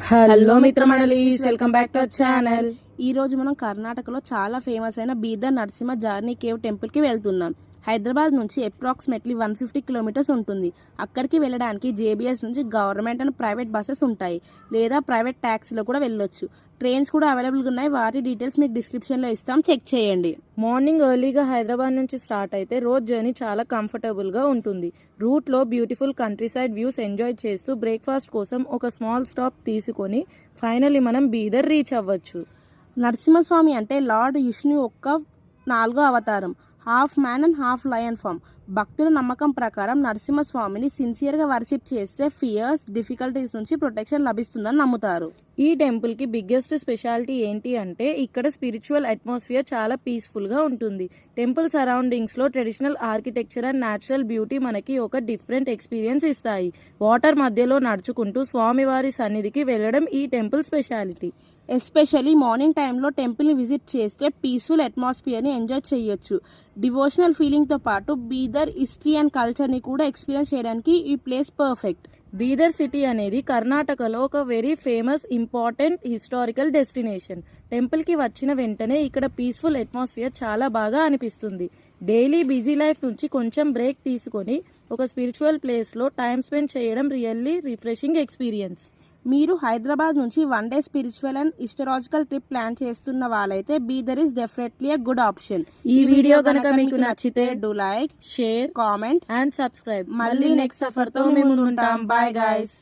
Hello మిత్రమండలీస్, welcome back to our channel. ఈ రోజు మనం కర్ణాటకలో చాలా ఫేమస్ అయిన బీదర్ నరసింహ జార్నీ కేవ్ టెంపుల్ కి వెళ్తున్నాం. హైదరాబాద్ నుంచి అప్రాక్సిమేట్లీ 150 కిలోమీటర్స్ ఉంటుంది. అక్కడికి వెళ్ళడానికి జేబీఎస్ నుంచి గవర్నమెంట్ అండ్ ప్రైవేట్ బస్సెస్ ఉంటాయి, లేదా ప్రైవేట్ ట్యాక్సీలో కూడా వెళ్ళొచ్చు. ట్రైన్స్ కూడా అవైలబుల్గా ఉన్నాయి. వాటి డీటెయిల్స్ మీకు డిస్క్రిప్షన్లో ఇస్తాం, చెక్ చేయండి. మార్నింగ్ ఎర్లీగా హైదరాబాద్ నుంచి స్టార్ట్ అయితే రోడ్ జర్నీ చాలా కంఫర్టబుల్గా ఉంటుంది. రూట్లో beautiful country side views enjoy చేస్తూ బ్రేక్ఫాస్ట్ కోసం ఒక స్మాల్ స్టాప్ తీసుకొని ఫైనల్లీ మనం బీదర్ రీచ్ అవ్వచ్చు. నరసింహస్వామి అంటే లార్డ్ విష్ణు యొక్క 4వ అవతారం. Half man and half lion form. భక్తుల నమ్మకం ప్రకారం నరసింహస్వామిని సిన్సియర్గా వర్షిప్ చేస్తే ఫియర్స్, డిఫికల్టీస్ నుంచి ప్రొటెక్షన్ లభిస్తుందని నమ్ముతారు. ఈ టెంపుల్కి బిగ్గెస్ట్ స్పెషాలిటీ ఏంటి అంటే ఇక్కడ స్పిరిచువల్ అట్మాస్ఫియర్ చాలా పీస్ఫుల్గా ఉంటుంది. టెంపుల్ సరౌండింగ్స్లో traditional architecture and natural beauty మనకి ఒక డిఫరెంట్ ఎక్స్పీరియన్స్ ఇస్తాయి. వాటర్ మధ్యలో నడుచుకుంటూ స్వామివారి సన్నిధికి వెళ్ళడం ఈ టెంపుల్ స్పెషాలిటీ. ఎస్పెషల్లీ మార్నింగ్ టైంలో టెంపుల్ని విజిట్ చేస్తే పీస్ఫుల్ అట్మాస్ఫియర్ని ఎంజాయ్ చేయొచ్చు. డివోషనల్ ఫీలింగ్తో పాటు బీదర్ హిస్టరీ అండ్ కల్చర్ని కూడా ఎక్స్పీరియన్స్ చేయడానికి ఈ ప్లేస్ పర్ఫెక్ట్. బీదర్ సిటీ అనేది కర్ణాటకలో ఒక very famous important historical destination. టెంపుల్కి వచ్చిన వెంటనే ఇక్కడ పీస్ఫుల్ అట్మాస్ఫియర్ చాలా బాగా అనిపిస్తుంది. డైలీ బిజీ లైఫ్ నుంచి కొంచెం బ్రేక్ తీసుకొని ఒక స్పిరిచువల్ ప్లేస్లో టైం స్పెండ్ చేయడం రియల్లీ రిఫ్రెషింగ్ ఎక్స్పీరియన్స్. మీరు హైదరాబాద్ నుంచి 1 day spiritual and historical trip plan చేస్తున్న వాళ్ళైతే Bidar is definitely a good option. ఈ వీడియో కనుక మీకు నచ్చితే do like, share, comment and subscribe. మళ్ళీ నెక్స్ట్ సఫర్ తో మేము ముందుంటాం. Bye guys.